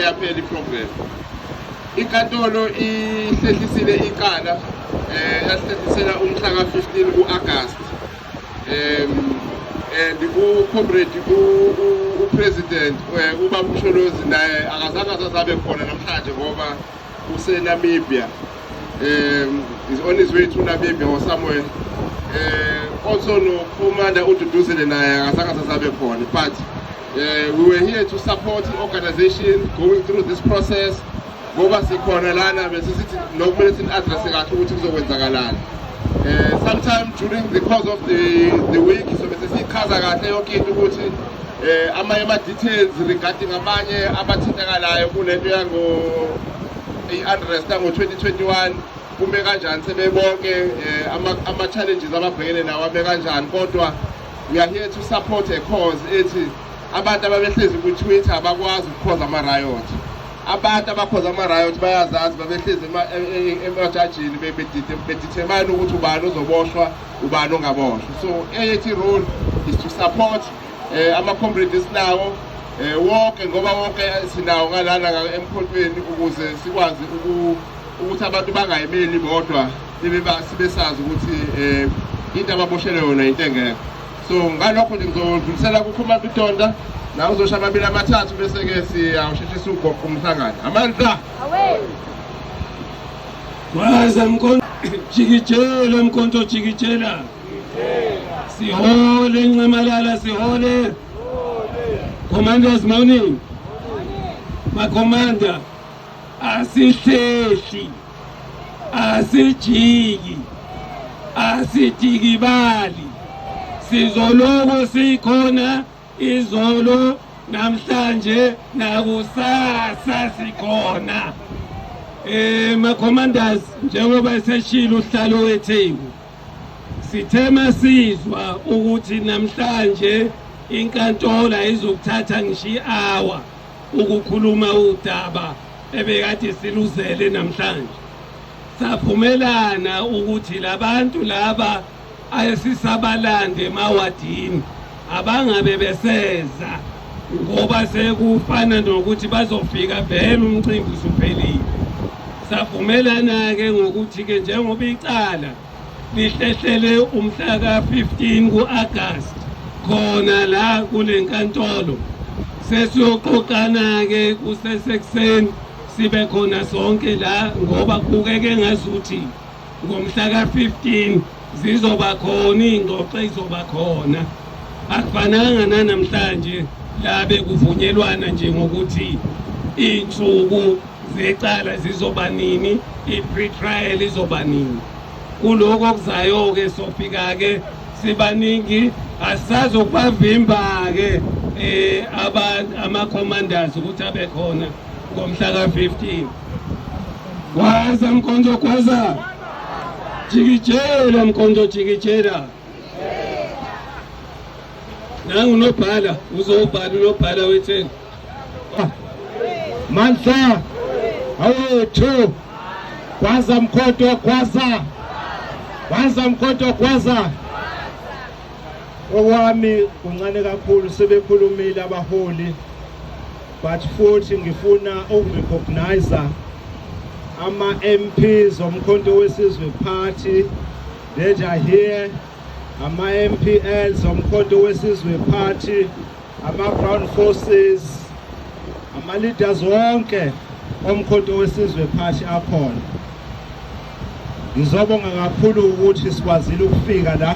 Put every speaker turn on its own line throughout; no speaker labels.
yaphela iprogram. Inkantolo ihlehlisile icala yahlehlisela umhla ka-15 ku-August. And ucomrade upresident ubaba Msholozi naye akazange azabe khona namhlanje ngoba useNamibia. He's on his way to Namibia or somewhere. Also no Commander Ududuzile naye akazange azabe khona, but we were here to support the organization going through this process. Ngoba sikhona lana bese sithi nokumele sin-address kahle ukuthi kuzokwenzakalani. Sometime during the course of the week so bese sichaza kahle yonke into ukuthi amanye ama-details regarding abanye abathintakalayo kulento yango i-unrest yango-2021 kume kanjani sebebonke ama-challenges ababhekene nawo ame kanjani, kodwa we are here to support a cause ethi abantu ababehlezi ku-Twitter abakwazi ukukhoza ama-riot. Abantu abakhoza ama-riot bayazazi babehlezi emajajini bedithemana ukuthi ubani ozoboshwa ubani ongaboshwa. So AAT role is to support ama-comrades esinawo wonke ngoba wonke sinawo ngalana emkhohlweni ukuze sikwazi ukuthi abantu bangayimeli bodwa sibesazi ukuthi into ababoshelwe yona into engekho. So ngalokho nje ngizodlulisela kuKhumalo Idonda nawe uzosha amabili amathathu bese-ke siyawusheshisa ugogo umhlangano. Amandla
waza jikijela mkhonto jikijela sihole Ncamalala sihole. Commanders morning. Makomanda asihlehli asijiki asitikibali sizoloko sikhona izolo namhlanje nakusasa sikhona. Ma-commanders njengoba eseshilo uhlalo weTheku sithema sizwa ukuthi namhlanje inkantolo ayizokuthatha ngisho i-hour ukukhuluma udaba ebekade siluzele namhlanje. Savumelana ukuthi labantu laba ayesisabalande emawadini abangabe beseza ngoba sekufana nokuthi bazofika vele umcimbi usuphelile. Savumelana-ke ngokuthi-ke njengoba icala lihlehlele umhla ka-15 ku-August khona la kule nkantolo, sesiyoxoxana-ke kusesekuseni sibe khona sonke la ngoba kubukeke ngazuthi ngomhla ka-15 zizoba khona ingxoxo izoba khona. Akufananga nanamhlanje la bekuvunyelwana nje ngokuthi iy'nsuku zecala zizoba nini, i-pre-trial izoba nini. Kuloko okuzayo-ke sofika-ke sibaningi asazokubavimba-ke ama-commanders ukuthi abe khona ngomhla ka-15. Kwaza mkhonto kwaza jikijela mkhonto jikijela. Nangu unobhala uzobhala unobhala weTheku.
Mandla awethu kwaza mkhonto kwaza mkhonto kwaza. Okwami kuncane kakhulu sebekhulumile abaholi, but futhi ngifuna ukurecognize ama-MPs omkhonto wesizwe party that are here, ama-MPLs omkhonto wesizwe party, ama-ground forces, ama-leaders wonke omkhonto wesizwe party akhona. Ngizobonga kakhulu ukuthi sikwazile ukufika la.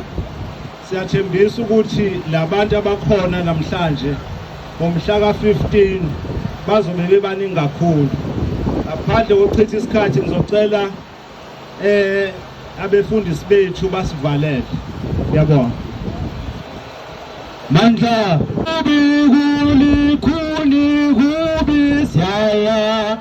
Siyathembisa ukuthi labantu abakhona namhlanje ngomhla ka-15 bazobe bebaningi kakhulu. Ngaphandle kokuchitha isikhathi ngizocela abefundisi bethu basivalele. Ngiyabonga. Mandla kubi kubi siyaya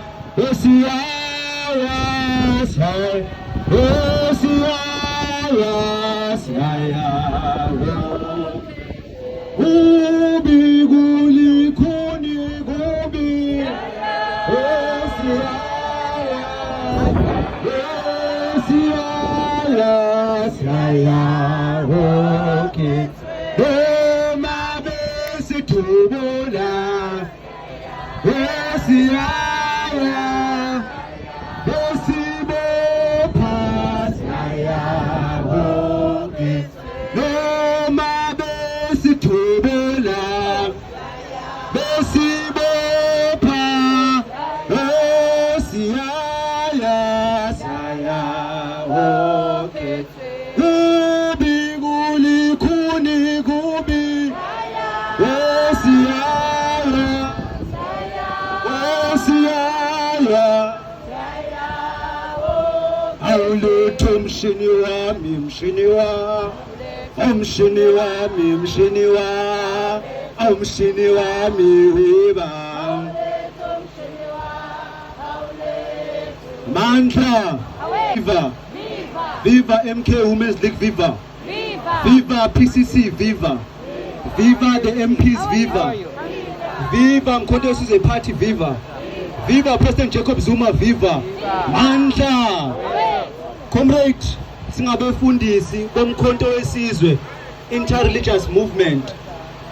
Ubi guli kuni gubi Esiyaya okay Ema besi tubula Esiyaya besibopha saya bonke noma besithubela besibopha siyaya saya bonke kubi kulikhuni kubi siyaya siyaya awulethu mshini wami mshini wami wiba Mandla viva MK Women's League viva PCC viva the MPs viva Mkhonto Wesizwe Party viva President Jacob Zuma viva Mandla comrade singabefundisi bomkhonto wesizwe interreligious movement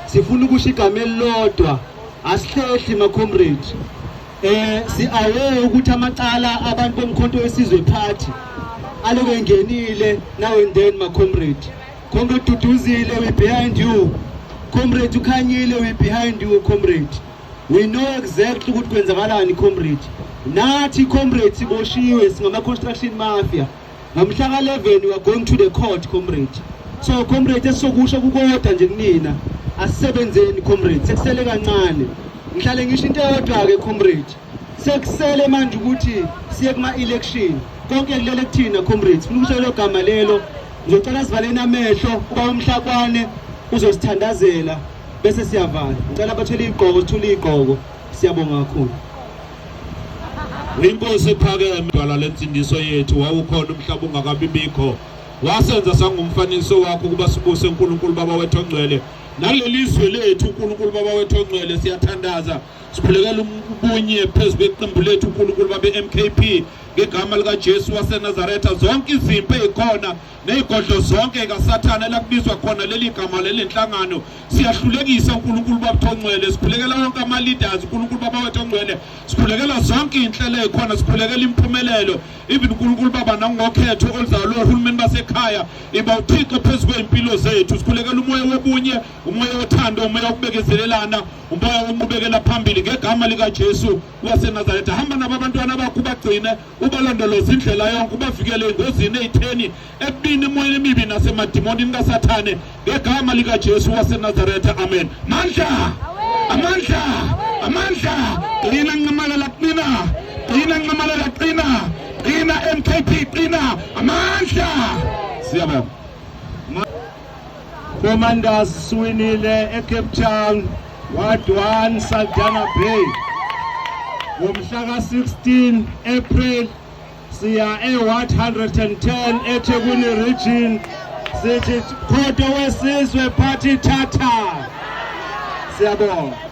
sifuna ukusho igama elilodwa asihlehli ma comrade siawe ukuthi amacala abantu bomkhonto wesizwe party aloke engenile now and then ma comrade Duduzile we behind you comrade ukhanyile we behind you comrade we know exactly ukuthi kwenzakalani comrade nathi comrade siboshiwe singama construction mafia ngamhla ka 11 we are going to the court comrade so comrade esizokusho kukodwa nje kunina asisebenzeni comrade sekusele kancane ngihlale ngisho into eyodwa ke comrade sekusele manje ukuthi siye kuma election konke kulele kuthina comrades funa ukusho lo gama lelo ngicela sivaleni amehlo uba umhlakwane uzosithandazela bese siyavala ngicela bathole igqoko sithule igqoko siyabonga kakhulu
Inkosi ephakeme dwala lensindiso yethu wawukhona umhlaba ungakabibikho wasenza sangumfaniso wakho kuba sibuse uNkulunkulu Baba wethu ongcwele nalelizwe lethu uNkulunkulu Baba wethu ongcwele siyathandaza siphulekela ubunye phezulu kweqembu lethu uNkulunkulu Baba MKP ngegama lika Jesu waseNazaretha zonke izimpi ezikhona nezigodlo zonke kaSathane lakubizwa khona leli gama lelenhlangano siyahlulekisa uNkulunkulu Baba ongcwele siphulekela wonke ama leaders uNkulunkulu Baba wethu ongcwele siphulekela zonke inhlelo ezikhona siphulekela impumelelo even uNkulunkulu Baba nangokhetho oluzalwa uhulumeni basekhaya iba uThixo phezulu kwempilo zethu siphulekela umoya wobunye umoya wothando umoya wokubekezelelana umoya woqhubekela phambili ngegama lika Jesu waseNazaretha hamba nabantwana bakho bagcine ubalondoloza indlela yonke ubavikele engozini ezitheni ebini emoyeni emibi nasemadimoni kaSathane ngegama lika Jesu waseNazaretha amen mandla amandla qina nqamalala qina MKP qina amandla siyabonga
Commanders swinile eCape Town Ward 1 Saldanha Bay ngomhla ka 16 April siya e-Ward 110 eThekwini region sithi Mkhonto Wesizwe Party Tata siyabonga